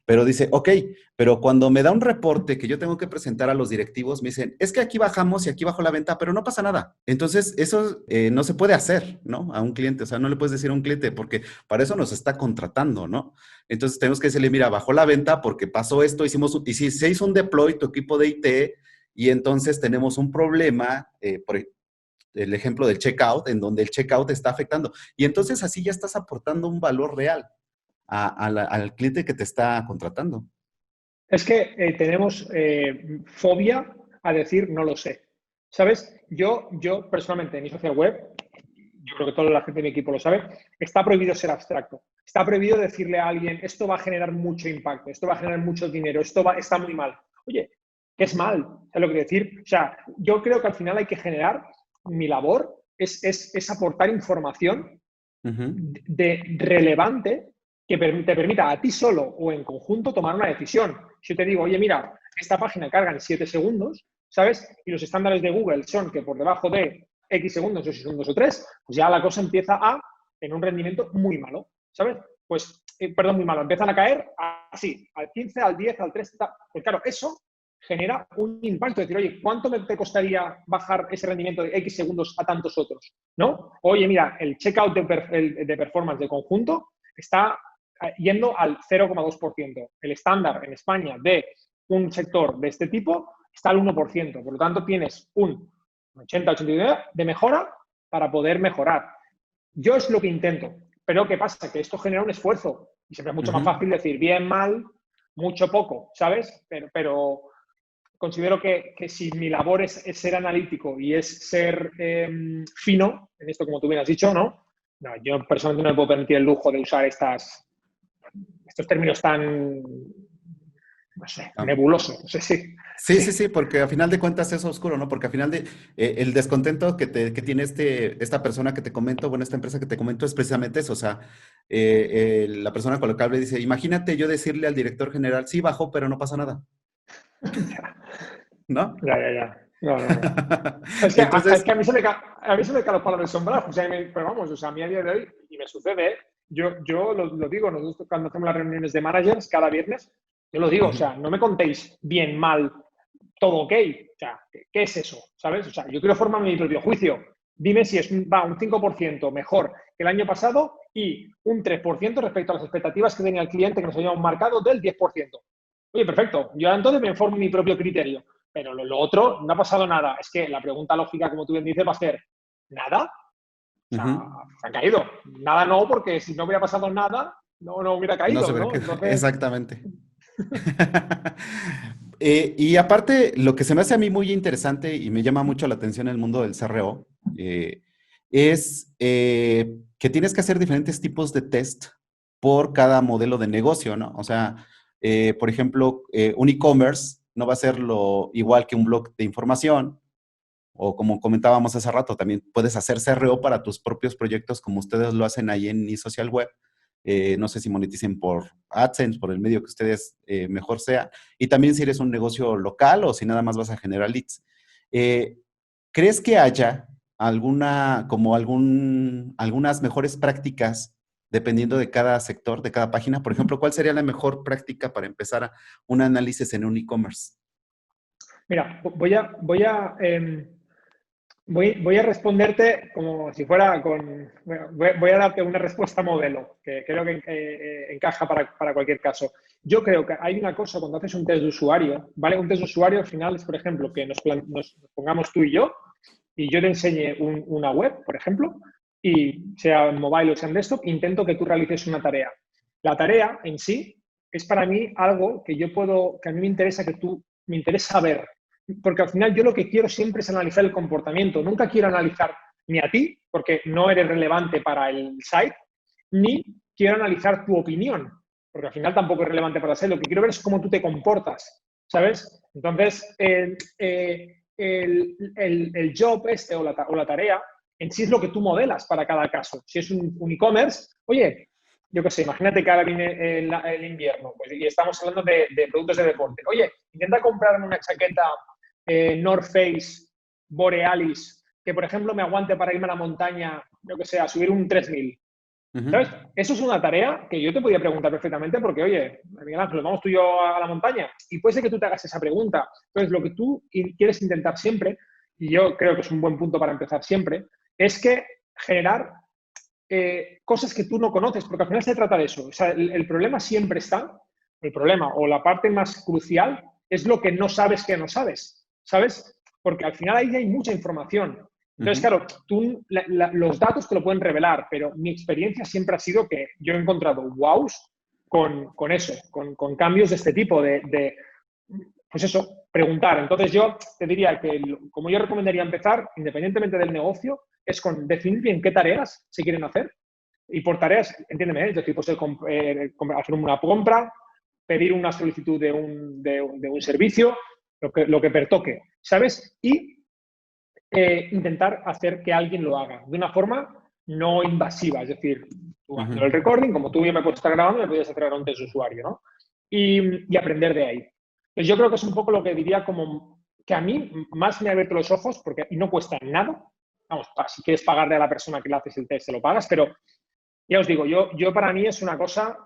pero dice, ok, pero cuando me da un reporte que yo tengo que presentar a los directivos, me dicen, es que aquí bajamos y aquí bajo la venta, pero no pasa nada. Entonces, eso no se puede hacer, ¿no? A un cliente, o sea, no le puedes decir a un cliente porque para eso nos está contratando, ¿no? Entonces, tenemos que decirle, mira, bajó la venta porque pasó esto, y si se hizo un deploy, tu equipo de IT, y entonces tenemos un problema, el ejemplo del checkout, en donde el checkout está afectando. Y entonces así ya estás aportando un valor real al cliente que te está contratando. Es que tenemos fobia a decir no lo sé. ¿Sabes? Yo personalmente en mi social web, yo creo que toda la gente de mi equipo lo sabe, está prohibido ser abstracto. Está prohibido decirle a alguien, esto va a generar mucho impacto, esto va a generar mucho dinero, está muy mal. Oye, que es mal, ¿sabes lo que quiero decir? O sea, yo creo que al final hay que generar, mi labor es aportar información Ujú. relevante que te permita a ti solo o en conjunto tomar una decisión. Si yo te digo, oye, mira, esta página carga en 7 segundos, ¿sabes? Y los estándares de Google son que por debajo de X segundos, 2 segundos o 3, pues ya la cosa empieza a tener un rendimiento muy malo, ¿sabes? Pues, perdón, muy malo. Empiezan a caer así, al 15, al 10, al 3. Pues claro, eso genera un impacto. Es decir, oye, ¿cuánto te costaría bajar ese rendimiento de X segundos a tantos otros? ¿No? Oye, mira, el checkout de performance de conjunto está yendo al 0,2%. El estándar en España de un sector de este tipo está al 1%. Por lo tanto, tienes un 80-89% de mejora para poder mejorar. Yo es lo que intento. Pero ¿qué pasa? Que esto genera un esfuerzo. Y siempre es mucho más Ujú. fácil decir bien, mal, mucho, poco, ¿sabes? Pero considero que si mi labor es ser analítico y es ser fino, en esto como tú bien has dicho, ¿no? No, yo personalmente no me puedo permitir el lujo de usar estos términos tan, no sé, Ah, nebulosos. No sé si. sí, Sí, sí, sí, porque a final de cuentas es oscuro, ¿no? Porque a final de el descontento que tiene esta persona que te comento, bueno, esta empresa que te comento es precisamente eso, o sea, la persona con la que hablé dice, imagínate yo decirle al director general, sí, bajó, pero no pasa nada, ya, ¿no? ya, ya, ya. No, no, no. Es Entonces, que a mí se me caen los palos del sombrajo, o sea, pero vamos, o sea, a mí a día de hoy, y me sucede, ¿eh? Yo lo digo, nosotros cuando hacemos las reuniones de managers cada viernes, yo lo digo, o ujú, sea, no me contéis bien, mal, todo ok, o sea, ¿qué es eso? ¿Sabes? O sea, yo quiero formar mi propio juicio. Dime si va un 5% mejor que el año pasado y un 3% respecto a las expectativas que tenía el cliente que nos habíamos marcado del 10%. Oye, perfecto, yo entonces me formo mi propio criterio. Pero lo otro, no ha pasado nada. Es que la pregunta lógica, como tú bien dices, va a ser, ¿nada? O sea, ujú. se ha caído. Nada no, porque si no hubiera pasado nada, no hubiera No se caído, ve ¿no? que Entonces, exactamente. Y aparte, lo que se me hace a mí muy interesante y me llama mucho la atención en el mundo del CRO, es que tienes que hacer diferentes tipos de test por cada modelo de negocio, ¿no? O sea, por ejemplo, un e-commerce no va a ser lo igual que un blog de información, o como comentábamos hace rato, también puedes hacer CRO para tus propios proyectos como ustedes lo hacen ahí en eSocial Web. No sé si moneticen por AdSense, por el medio que ustedes mejor sea. Y también si eres un negocio local o si nada más vas a generar leads. Eh, ¿Crees que haya algunas mejores prácticas dependiendo de cada sector, de cada página? Por ejemplo, ¿cuál sería la mejor práctica para empezar un análisis en un e-commerce? mira, voy a responderte como si fuera con. Voy a darte una respuesta modelo, que creo que encaja para cualquier caso. Yo creo que hay una cosa cuando haces un test de usuario, ¿vale? Un test de usuario al final es, por ejemplo, que nos pongamos tú y yo te enseñe una web, por ejemplo, y sea en mobile o sea en desktop, intento que tú realices una tarea. La tarea en sí es para mí algo que a mí me interesa ver, porque al final yo lo que quiero siempre es analizar el comportamiento. Nunca quiero analizar ni a ti, porque no eres relevante para el site, ni quiero analizar tu opinión, porque al final tampoco es relevante para el site. Lo que quiero ver es cómo tú te comportas, ¿sabes? Entonces, el job este o la tarea en sí es lo que tú modelas para cada caso. Si es un e-commerce, oye, yo qué sé, imagínate que ahora viene el invierno pues, y estamos hablando de productos de deporte. Oye, intenta comprarme una chaqueta North Face Borealis que, por ejemplo, me aguante para irme a la montaña, yo que sé, a subir un 3000. Ujú. ¿Sabes? Eso es una tarea que yo te podía preguntar perfectamente porque, oye, Miguel Ángel, vamos tú y yo a la montaña. Y puede ser que tú te hagas esa pregunta. Entonces, lo que tú quieres intentar siempre, y yo creo que es un buen punto para empezar siempre, es que generar cosas que tú no conoces, porque al final se trata de eso. O sea, el problema siempre está, el problema o la parte más crucial es lo que no sabes que no sabes, ¿sabes? Porque al final ahí hay mucha información. Entonces, Ujú. claro, los datos te lo pueden revelar, pero mi experiencia siempre ha sido que yo he encontrado wows con eso, con cambios de este tipo, pues eso, preguntar. Entonces yo te diría que, como yo recomendaría empezar, independientemente del negocio, es con definir bien qué tareas se quieren hacer. Y por tareas, entiéndeme, es decir, pues hacer una compra, pedir una solicitud de un servicio, lo que pertoque, ¿sabes? Y intentar hacer que alguien lo haga de una forma no invasiva, es decir, tú haciendo el Ujú. recording, como tú ya me puedes estar grabando, me puedes hacer un test de usuario, ¿no? Y aprender de ahí. Pues yo creo que es un poco lo que diría como que a mí más me ha abierto los ojos porque y no cuesta nada. Vamos, si quieres pagarle a la persona que le haces el test, se lo pagas, pero ya os digo, yo para mí es una cosa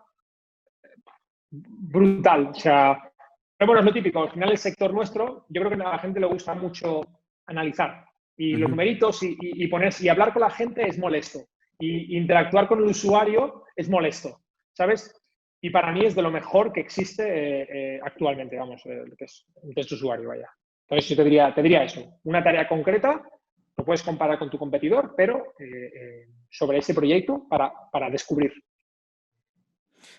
brutal. O sea, pero bueno, es lo típico. Al final, el sector nuestro, yo creo que a la gente le gusta mucho analizar. Y los Ujú. numeritos y hablar con la gente es molesto. Y interactuar con el usuario es molesto, ¿sabes? Y para mí es de lo mejor que existe actualmente, vamos, que es un test de usuario, vaya. Entonces, yo te diría eso. Una tarea concreta, lo puedes comparar con tu competidor, pero sobre ese proyecto para descubrir.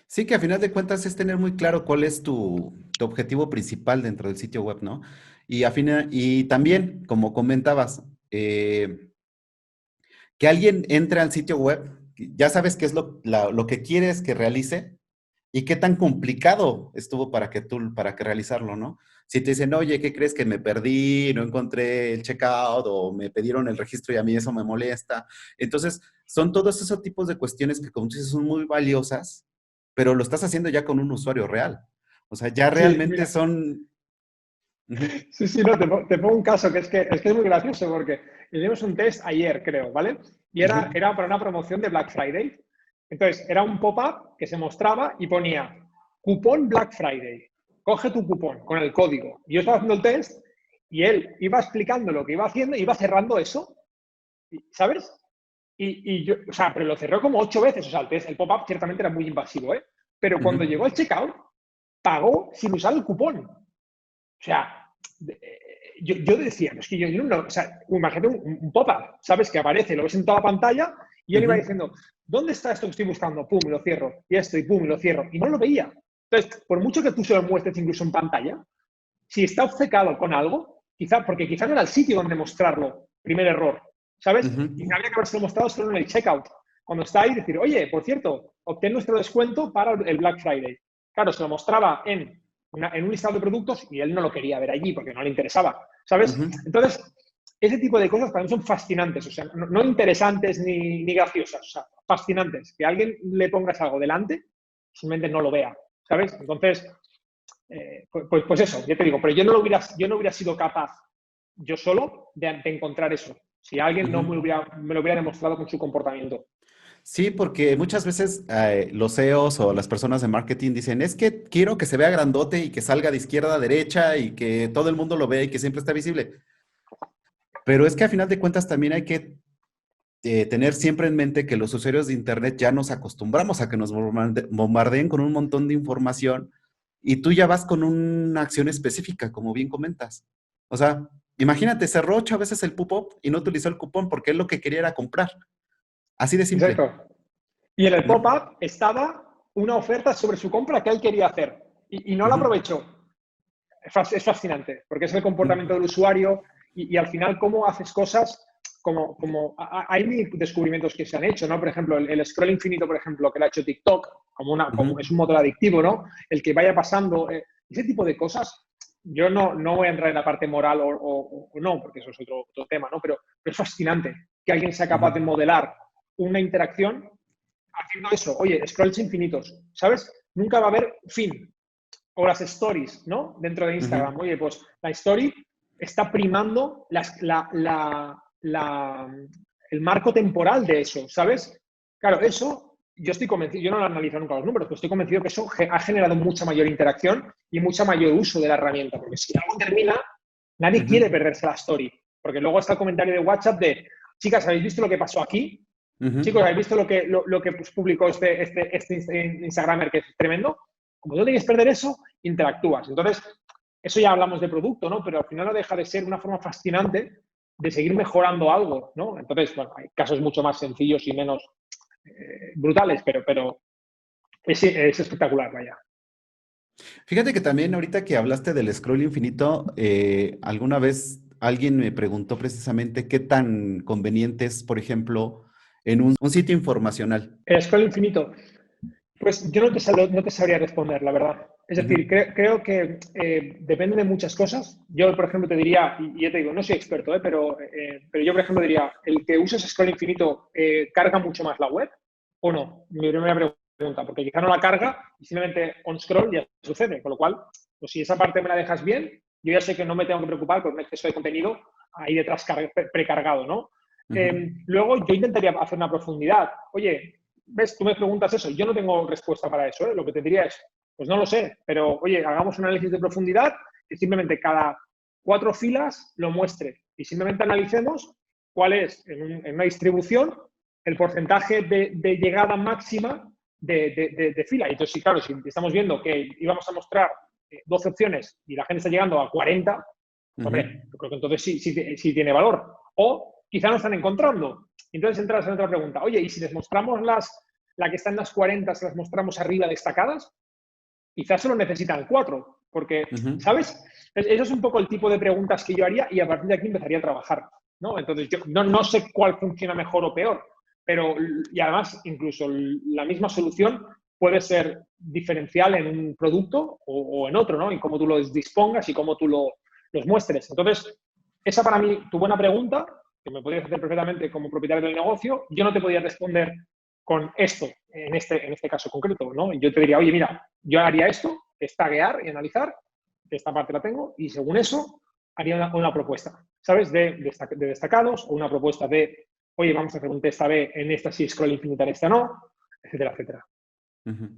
Sí, que a final de cuentas es tener muy claro cuál es tu objetivo principal dentro del sitio web, ¿no? Y también, como comentabas, que alguien entre al sitio web, ya sabes qué es lo que quieres que realice y qué tan complicado estuvo para que realizarlo, ¿no? Si te dicen, oye, ¿qué crees que me perdí? No encontré el checkout o me pidieron el registro y a mí eso me molesta. Entonces, son todos esos tipos de cuestiones que, como tú dices, son muy valiosas, pero lo estás haciendo ya con un usuario real. O sea, ya Sí, realmente mira. son... Ujú, Sí, sí, no, te pongo un caso que es muy gracioso porque hicimos un test ayer, creo, ¿vale? Y era, ujú, era para una promoción de Black Friday. Entonces, era un pop-up que se mostraba y ponía cupón Black Friday. Coge tu cupón con el código. Y yo estaba haciendo el test y él iba explicando lo que iba haciendo y iba cerrando eso, ¿sabes? Y yo, o sea, pero lo cerró como 8 veces. O sea, el pop-up ciertamente era muy invasivo, ¿eh? Pero ujú, cuando llegó al checkout, pagó sin usar el cupón. O sea, yo decía, es que yo no, o sea, imagínate un pop-up, ¿sabes? Que aparece, lo ves en toda la pantalla y él iba ujú, diciendo, ¿dónde está esto que estoy buscando? Pum, y lo cierro. Y esto, y pum, y lo cierro. Y no lo veía. Entonces, por mucho que tú se lo muestres incluso en pantalla, si está obcecado con algo, porque quizá no era el sitio donde mostrarlo, primer error, ¿sabes? ujú, Y habría que haberse mostrado solo en el checkout. Cuando está ahí, decir, oye, por cierto, obtén nuestro descuento para el Black Friday. Claro, se lo mostraba en un listado de productos y él no lo quería ver allí porque no le interesaba, ¿sabes? ujú. Entonces, ese tipo de cosas para mí son fascinantes, o sea, no interesantes ni graciosas, o sea, fascinantes. Que a alguien le pongas algo delante, simplemente no lo vea, ¿sabes? Entonces, pues eso, ya te digo, pero yo no hubiera sido capaz yo solo de encontrar eso, si alguien no Ujú. me lo hubiera demostrado con su comportamiento. Sí, porque muchas veces los CEOs o las personas de marketing dicen, es que quiero que se vea grandote y que salga de izquierda a derecha y que todo el mundo lo vea y que siempre esté visible. Pero es que a final de cuentas también hay que tener siempre en mente que los usuarios de Internet ya nos acostumbramos a que nos bombardeen con un montón de información y tú ya vas con una acción específica, como bien comentas. O sea, imagínate, cerró 8 veces el pop-up y no utilizó el cupón porque él lo que quería era comprar. Así de simple, Exacto. Y en el ¿no? pop-up estaba una oferta sobre su compra que él quería hacer y no la Ujú, aprovechó. Es fascinante, porque es el ujú, comportamiento del usuario y al final cómo haces cosas como hay mil descubrimientos que se han hecho, ¿no? Por ejemplo, el scroll infinito, por ejemplo, que lo ha hecho TikTok, como es un motor adictivo, ¿no? El que vaya pasando, ese tipo de cosas, yo no voy a entrar en la parte moral o no, porque eso es otro tema, ¿no? Pero es fascinante que alguien sea capaz de ujú, modelar una interacción haciendo eso. Oye, scrolls infinitos, ¿sabes? Nunca va a haber fin, o las stories, ¿no? Dentro de ujú. Instagram. Oye, pues la story está primando el marco temporal de eso, ¿sabes? Claro, eso yo estoy convencido, yo no lo analizo nunca los números, pero estoy convencido que eso ha generado mucha mayor interacción y mucha mayor uso de la herramienta, porque si algo termina, nadie Ujú, quiere perderse la story, porque luego está el comentario de WhatsApp de, chicas, ¿habéis visto lo que pasó aquí? ujú. Chicos, ¿habéis visto lo que pues, publicó este Instagramer que es tremendo? Como no tienes que perder eso, interactúas. Entonces, eso ya hablamos de producto, ¿no? Pero al final no deja de ser una forma fascinante de seguir mejorando algo, ¿no? Entonces, bueno, hay casos mucho más sencillos y menos brutales, pero es espectacular, vaya. Fíjate que también ahorita que hablaste del scroll infinito, alguna vez alguien me preguntó precisamente qué tan conveniente es, por ejemplo, en un sitio informacional. El scroll infinito. Pues yo no te sabría responder, la verdad. Es decir, Ujú, creo que depende de muchas cosas. Yo, por ejemplo, te diría, y ya te digo, no soy experto, pero yo, por ejemplo, diría, ¿el que uses scroll infinito carga mucho más la web o no? Mi primera pregunta, porque quizá no la carga y simplemente on scroll ya sucede. Con lo cual, pues si esa parte me la dejas bien, yo ya sé que no me tengo que preocupar por un exceso de contenido ahí detrás precargado, ¿no? ujú, Luego yo intentaría hacer una profundidad. Oye, ves, tú me preguntas eso, yo no tengo respuesta para eso, ¿eh? Lo que te diría es, pues no lo sé, pero oye, hagamos un análisis de profundidad y simplemente cada 4 filas lo muestre y simplemente analicemos cuál es en una distribución el porcentaje de llegada máxima de fila. Y entonces, sí, claro, si estamos viendo que íbamos a mostrar 12 opciones y la gente está llegando a 40, ujú. hombre, yo creo que entonces sí tiene valor. O quizá no están encontrando. Entonces entras en otra pregunta. Oye, ¿y si les mostramos la que está en las 40, se las mostramos arriba destacadas? Quizás solo necesitan 4, porque, Ujú. ¿sabes? Eso es un poco el tipo de preguntas que yo haría y a partir de aquí empezaría a trabajar, ¿no? Entonces, yo no sé cuál funciona mejor o peor, pero, y además, incluso la misma solución puede ser diferencial en un producto o en otro, ¿no? En cómo tú los dispongas y cómo tú los muestres. Entonces, esa para mí, tu buena pregunta, que me podrías hacer perfectamente como propietario del negocio, yo no te podría responder con esto, en este caso concreto, ¿no? Yo te diría, oye, mira, yo haría esto, es taguear y analizar, esta parte la tengo, y según eso haría una propuesta, ¿sabes? De destacados, o una propuesta de, oye, vamos a hacer un test A/B en esta sí scroll infinita, en esta no, etcétera, etcétera. Ujú.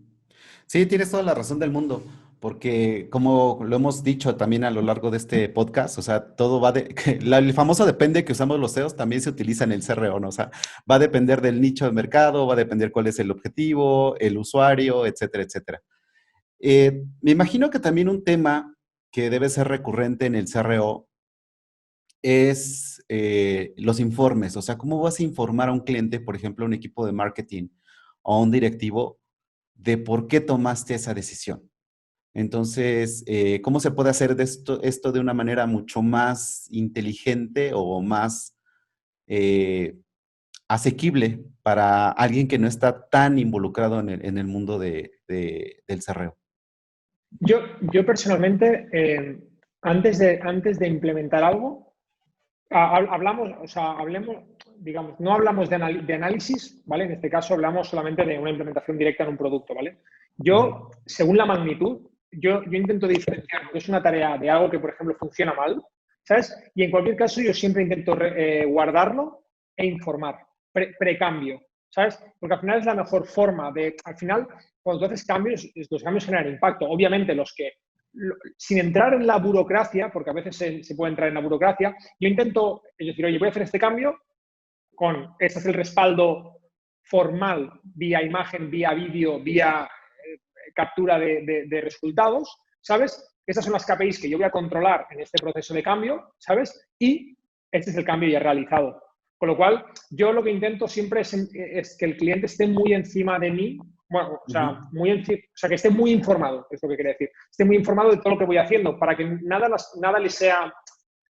Sí, tienes toda la razón del mundo, porque como lo hemos dicho también a lo largo de este podcast, o sea, todo va de, el famoso depende que usamos los SEOs también se utiliza en el CRO, ¿no? O sea, va a depender del nicho de mercado, va a depender cuál es el objetivo, el usuario, etcétera, etcétera. Me imagino que también un tema que debe ser recurrente en el CRO es los informes, o sea, ¿cómo vas a informar a un cliente, por ejemplo, a un equipo de marketing o a un directivo de por qué tomaste esa decisión? Entonces, ¿cómo se puede hacer de esto de una manera mucho más inteligente o más eh, asequible para alguien que no está tan involucrado en el mundo del cerreo? Yo personalmente, antes de implementar algo, hablamos, o sea, hablemos, digamos, no hablamos de análisis, ¿vale? En este caso hablamos solamente de una implementación directa en un producto, ¿vale? Ujú, Yo, según la magnitud, yo intento diferenciar, porque es una tarea de algo que, por ejemplo, funciona mal, ¿sabes? Y en cualquier caso yo siempre intento guardarlo e informar, precambio, ¿sabes? Porque al final es la mejor forma al final, cuando tú haces cambios, los cambios generan impacto. Obviamente sin entrar en la burocracia, porque a veces se puede entrar en la burocracia, yo intento, es decir, oye, voy a hacer este cambio este es el respaldo formal vía imagen, vía vídeo, vía captura de resultados, ¿sabes? Estas son las KPIs que yo voy a controlar en este proceso de cambio, ¿sabes? Y este es el cambio ya realizado. Con lo cual, yo lo que intento siempre es que el cliente esté muy encima de mí, bueno, o ujú, sea, que esté muy informado, es lo que quería decir, esté muy informado de todo lo que voy haciendo, para que nada le sea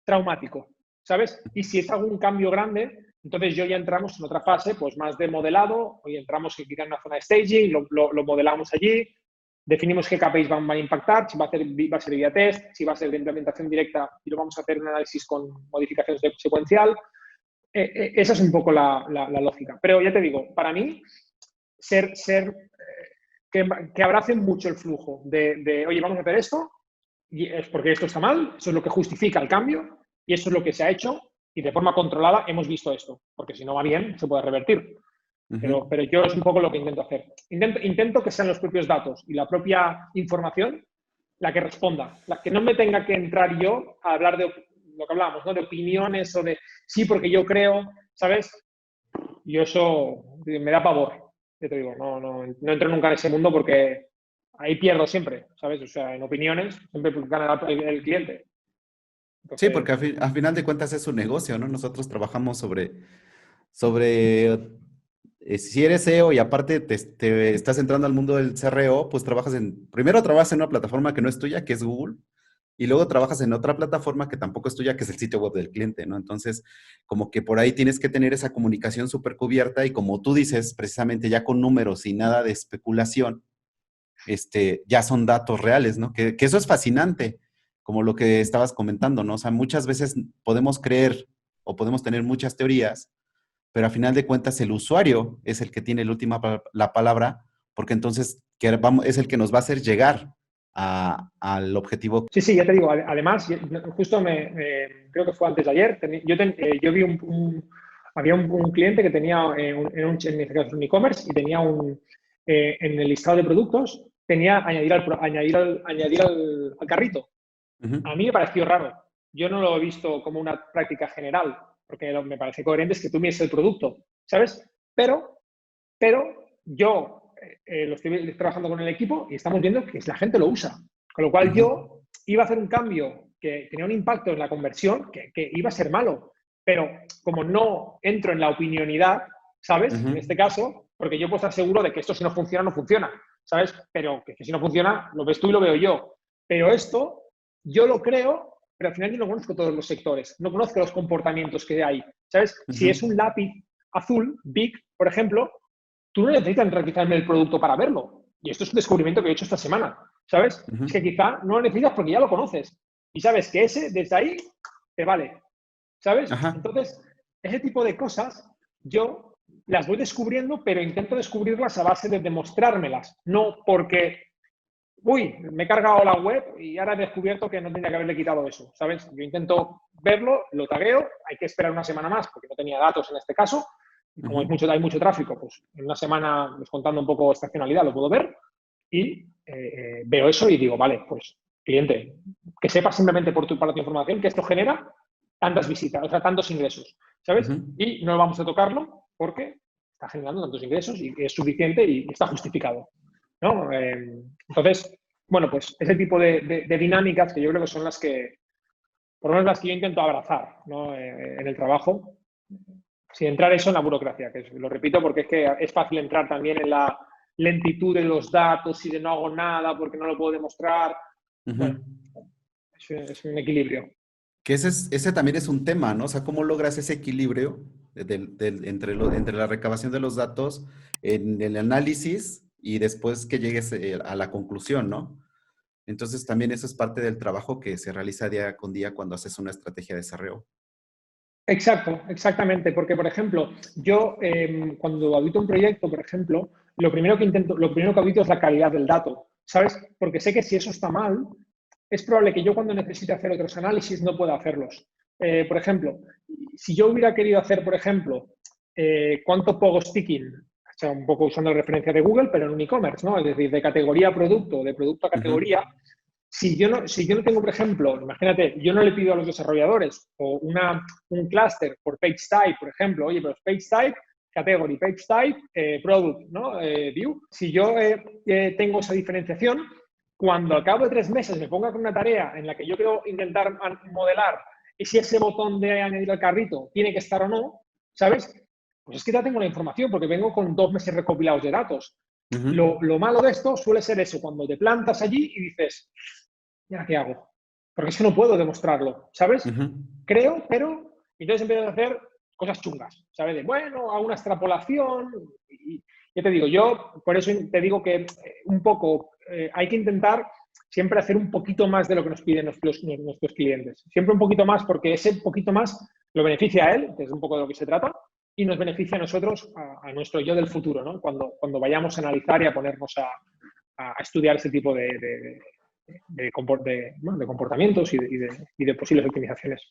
traumático, ¿sabes? Y si es algún cambio grande, entonces yo ya entramos en otra fase, pues más de modelado, hoy entramos quizá en una zona de staging, lo modelamos allí, definimos qué KPIs van a impactar, si va a ser vía test, si va a ser de implementación directa y lo vamos a hacer un análisis con modificaciones de secuencial. Esa es un poco la lógica. Pero ya te digo, para mí, que abracen mucho el flujo oye, vamos a hacer esto, y es porque esto está mal, eso es lo que justifica el cambio, y eso es lo que se ha hecho, y de forma controlada hemos visto esto, porque si no va bien, se puede revertir. ujú. Pero yo es un poco lo que intento hacer. Intento que sean los propios datos y la propia información la que responda, la que no me tenga que entrar yo a hablar de lo que hablábamos, ¿no? De opiniones o de sí, porque yo creo, ¿sabes? Y eso me da pavor, ya te digo, no entro nunca en ese mundo porque ahí pierdo siempre, ¿sabes? O sea, en opiniones siempre gana el cliente. Sí, porque Entonces, a final de cuentas es un negocio, ¿no? Nosotros trabajamos sobre si eres SEO y aparte te estás entrando al mundo del CRO, pues primero trabajas en una plataforma que no es tuya, que es Google, y luego trabajas en otra plataforma que tampoco es tuya, que es el sitio web del cliente, ¿no? Entonces, como que por ahí tienes que tener esa comunicación súper cubierta y como tú dices, precisamente ya con números y nada de especulación, ya son datos reales, ¿no? Que eso es fascinante, como lo que estabas comentando, ¿no? O sea, muchas veces podemos creer o podemos tener muchas teorías, pero a final de cuentas el usuario es el que tiene la palabra, porque entonces es el que nos va a hacer llegar al objetivo. Sí, sí, ya te digo, además, justo creo que fue antes de ayer, yo vi había un cliente que tenía, en este caso un e-commerce, y tenía en el listado de productos, tenía añadir al carrito. Ujú, A mí me pareció raro. Yo no lo he visto como una práctica general, porque me parece coherente es que tú mires el producto, ¿sabes? Pero yo lo estoy trabajando con el equipo y estamos viendo que la gente lo usa. Con lo cual ujú, yo iba a hacer un cambio que tenía un impacto en la conversión que iba a ser malo. Pero como no entro en la opinionidad, ¿sabes? En ujú, este caso, porque yo puedo estar seguro de que esto si no funciona, no funciona, ¿sabes? Pero que si no funciona, lo ves tú y lo veo yo. Pero esto yo lo creo, pero al final yo no conozco todos los sectores, no conozco los comportamientos que hay, ¿sabes? Si ujú. es un lápiz azul, Big, por ejemplo, tú no necesitas realizarme el producto para verlo. Y esto es un descubrimiento que he hecho esta semana, ¿sabes? Es Ujú. que quizá no lo necesitas porque ya lo conoces. Y sabes que ese, desde ahí, te vale, ¿sabes? Ajá, Entonces, ese tipo de cosas yo las voy descubriendo, pero intento descubrirlas a base de demostrármelas, no porque, uy, me he cargado la web y ahora he descubierto que no tendría que haberle quitado eso, ¿sabes? Yo intento verlo, lo tagueo, hay que esperar una semana más porque no tenía datos en este caso, y como ujú, hay mucho tráfico, pues en una semana, descontando un poco estacionalidad, lo puedo ver y veo eso y digo, vale, pues cliente, que sepas simplemente para tu información que esto genera tantas visitas, o sea, tantos ingresos, ¿sabes? ujú. Y no vamos a tocarlo porque está generando tantos ingresos y es suficiente y está justificado, ¿no? Entonces, bueno, pues ese tipo de dinámicas que yo creo que son las que, por lo menos las que yo intento abrazar, ¿no? En el trabajo, sin entrar eso en la burocracia, que lo repito porque es que es fácil entrar también en la lentitud de los datos y de no hago nada porque no lo puedo demostrar. Bueno, Ujú. es un equilibrio. Que ese también es un tema, ¿no? O sea, ¿cómo logras ese equilibrio entre la recabación de los datos en el análisis y después que llegues a la conclusión, ¿no? Entonces también eso es parte del trabajo que se realiza día con día cuando haces una estrategia de cerreo. Exacto, exactamente, porque por ejemplo, yo cuando audito un proyecto, por ejemplo, lo primero que audito es la calidad del dato, ¿sabes? Porque sé que si eso está mal, es probable que yo cuando necesite hacer otros análisis no pueda hacerlos. Por ejemplo, si yo hubiera querido hacer, por ejemplo, cuánto pogo sticking, o sea, un poco usando la referencia de Google, pero en un e-commerce, ¿no? Es decir, de categoría a producto, de producto a Ujú, categoría, si yo no tengo, por ejemplo, imagínate, yo no le pido a los desarrolladores o un clúster por page type, por ejemplo, oye, pero page type, category, page type, product, ¿no? View. Si yo tengo esa diferenciación, cuando al cabo de 3 meses me ponga con una tarea en la que yo quiero intentar modelar y si ese botón de añadir al carrito tiene que estar o no, ¿sabes? Pues es que ya tengo la información porque vengo con 2 meses recopilados de datos. ujú, Lo malo de esto suele ser eso, cuando te plantas allí y dices, ¿y ahora qué hago? Porque es que no puedo demostrarlo, ¿sabes? ujú. Creo, pero entonces empiezas a hacer cosas chungas, ¿sabes? De, bueno, hago una extrapolación y ya te digo, yo por eso te digo que un poco hay que intentar siempre hacer un poquito más de lo que nos piden nuestros clientes. Siempre un poquito más porque ese poquito más lo beneficia a él, que es un poco de lo que se trata, y nos beneficia a nosotros, a nuestro yo del futuro, ¿no? Cuando vayamos a analizar y a ponernos a estudiar ese tipo bueno, de comportamientos y de posibles optimizaciones.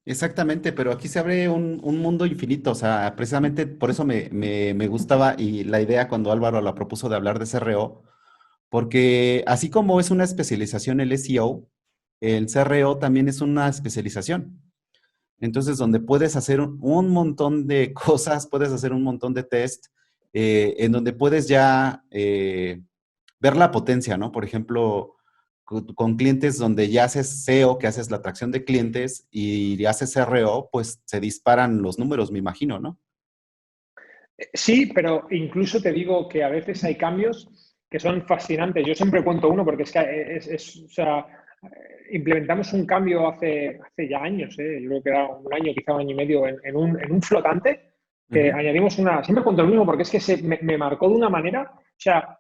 Exactamente, pero aquí se abre un mundo infinito, o sea, precisamente por eso me gustaba y la idea cuando Álvaro la propuso de hablar de CRO, porque así como es una especialización el SEO, el CRO también es una especialización. Entonces, donde puedes hacer un montón de cosas, puedes hacer un montón de test, en donde puedes ya ver la potencia, ¿no? Por ejemplo, con clientes donde ya haces SEO, que haces la atracción de clientes y haces CRO, pues se disparan los números, me imagino, ¿no? Sí, pero incluso te digo que a veces hay cambios que son fascinantes. Yo siempre cuento uno porque es que o sea, implementamos un cambio hace ya años, yo creo que era un año, quizá un año y medio, en un flotante, que Ujú, añadimos siempre cuento lo mismo porque es que me marcó de una manera, o sea,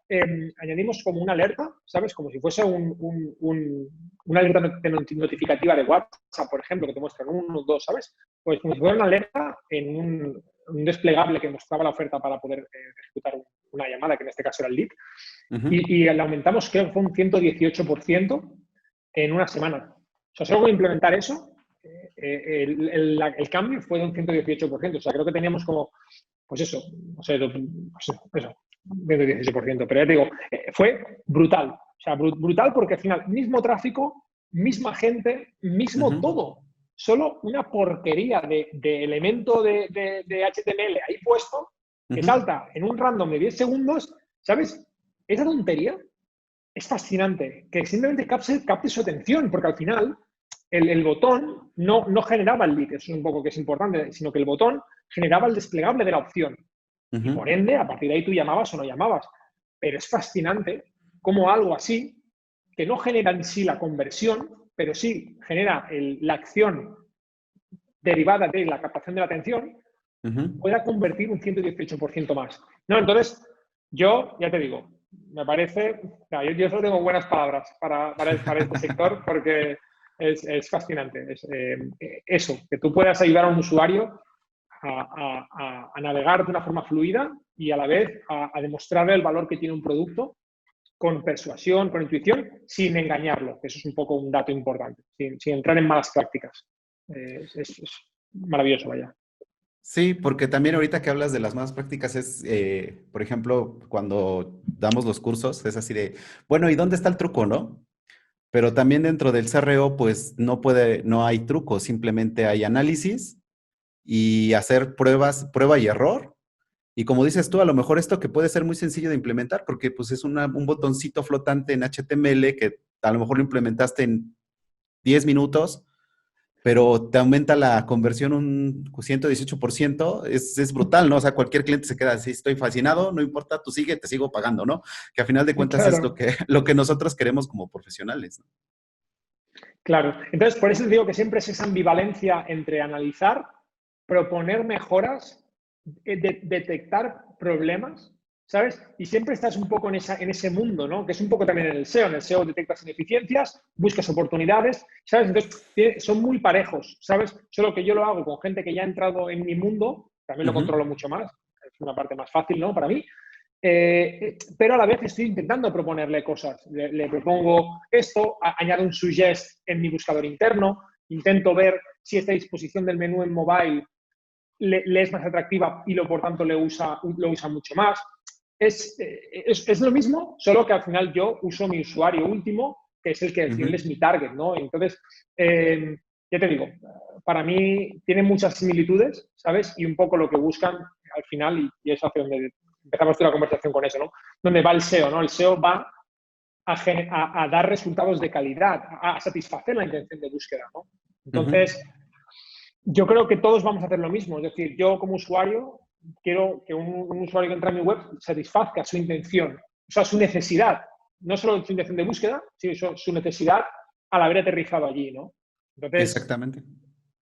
añadimos como una alerta, ¿sabes? Como si fuese una alerta notificativa de WhatsApp, por ejemplo, que te muestran uno, dos, ¿sabes? Pues como si fuera una alerta en un desplegable que mostraba la oferta para poder ejecutar una llamada, que en este caso era el lead, ujú. y la aumentamos, creo que fue un 118% en una semana. O sea, solo con implementar eso, el cambio fue de un 118%. O sea, creo que teníamos como, pues eso, no sé, eso, 118%. Pero ya te digo, fue brutal. O sea, brutal porque al final, mismo tráfico, misma gente, mismo Ujú, todo. Solo una porquería de elemento de HTML ahí puesto que ujú, salta en un random de 10 segundos, ¿sabes? Esa tontería es fascinante, que simplemente capte su atención, porque al final el botón no generaba el lead, eso es un poco que es importante, sino que el botón generaba el desplegable de la opción. Y ujú, por ende, a partir de ahí tú llamabas o no llamabas. Pero es fascinante cómo algo así, que no genera en sí la conversión, pero sí genera la acción derivada de la captación de la atención, ujú. pueda convertir un 118% más. No, entonces, yo ya te digo, me parece, yo solo tengo buenas palabras para este sector porque es fascinante. Eso, que tú puedas ayudar a un usuario a navegar de una forma fluida y a la vez a demostrarle el valor que tiene un producto con persuasión, con intuición, sin engañarlo, que eso es un poco un dato importante, sin entrar en malas prácticas. Es maravilloso, vaya. Sí, porque también ahorita que hablas de las más prácticas es, por ejemplo, cuando damos los cursos, es así de, bueno, ¿y dónde está el truco, no? Pero también dentro del CRO, pues no hay truco, simplemente hay análisis y hacer pruebas, prueba y error. Y como dices tú, a lo mejor esto que puede ser muy sencillo de implementar, porque pues es un botoncito flotante en HTML que a lo mejor lo implementaste en 10 minutos, pero te aumenta la conversión un 118%, es brutal, ¿no? O sea, cualquier cliente se queda así, estoy fascinado, no importa, tú sigue, te sigo pagando, ¿no? Que a final de cuentas es Claro. lo que nosotros queremos como profesionales, ¿no? Claro, entonces por eso te digo que siempre es esa ambivalencia entre analizar, proponer mejoras, detectar problemas, ¿sabes? Y siempre estás un poco en ese mundo, ¿no? Que es un poco también en el SEO. En el SEO detectas ineficiencias, buscas oportunidades, ¿sabes? Entonces son muy parejos, ¿sabes? Solo que yo lo hago con gente que ya ha entrado en mi mundo, también lo Ujú, controlo mucho más, es una parte más fácil, ¿no? Para mí, pero a la vez estoy intentando proponerle cosas. Le propongo esto, añado un suggest en mi buscador interno, intento ver si esta disposición del menú en mobile le es más atractiva y por tanto lo usa mucho más. Es lo mismo, solo que al final yo uso mi usuario último, que es el que al final ujú. es mi target, ¿no? Entonces, ya te digo, para mí tiene muchas similitudes, ¿sabes? Y un poco lo que buscan al final, y es hacia donde empezamos la conversación con eso, ¿no? Donde va el SEO, ¿no? El SEO va a dar resultados de calidad, a satisfacer la intención de búsqueda, ¿no? Ujú. Entonces, yo creo que todos vamos a hacer lo mismo. Es decir, yo como usuario quiero que un usuario que entra a mi web satisfazca su intención, o sea, su necesidad, no solo su intención de búsqueda, sino su necesidad al haber aterrizado allí, ¿no? Entonces, Exactamente.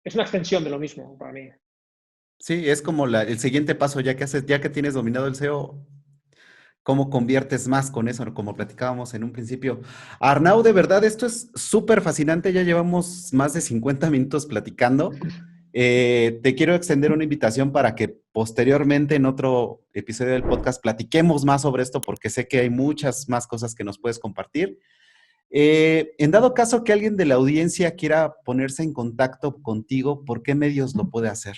es una extensión de lo mismo para mí. Sí, es como el siguiente paso, ya que haces, ya que tienes dominado el SEO, ¿cómo conviertes más con eso? Como platicábamos en un principio. Arnau, de verdad, esto es súper fascinante. Ya llevamos más de 50 minutos platicando. Te quiero extender una invitación para que posteriormente en otro episodio del podcast platiquemos más sobre esto, porque sé que hay muchas más cosas que nos puedes compartir. En dado caso que alguien de la audiencia quiera ponerse en contacto contigo, ¿por qué medios lo puede hacer?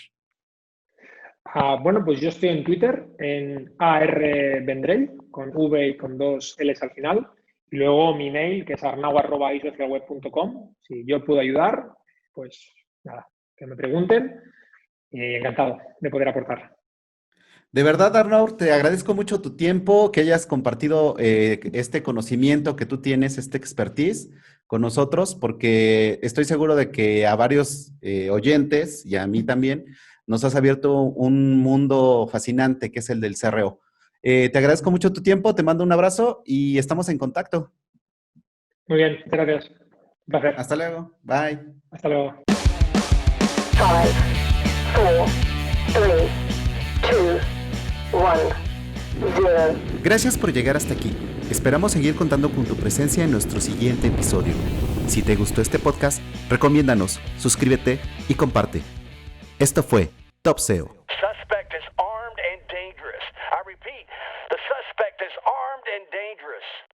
Bueno, pues yo estoy en Twitter, en ARVendrell, con V y con dos Ls al final. Y luego mi mail, que es arnau@isocialweb.com. Si yo puedo ayudar, pues nada, que me pregunten y encantado de poder aportar. De verdad, Arnaud, te agradezco mucho tu tiempo, que hayas compartido este conocimiento que tú tienes, este expertise con nosotros, porque estoy seguro de que a varios oyentes y a mí también nos has abierto un mundo fascinante que es el del CRO. Te agradezco mucho tu tiempo, te mando un abrazo y estamos en contacto. Muy bien, gracias. Un placer. Hasta luego. Bye. Hasta luego. 5, 4, 3, 2, 1, 0. Gracias por llegar hasta aquí. Esperamos seguir contando con tu presencia en nuestro siguiente episodio. Si te gustó este podcast, recomiéndanos, suscríbete y comparte. Esto fue Top SEO. Suspect is armed and dangerous. I repeat, the suspect is armed and dangerous.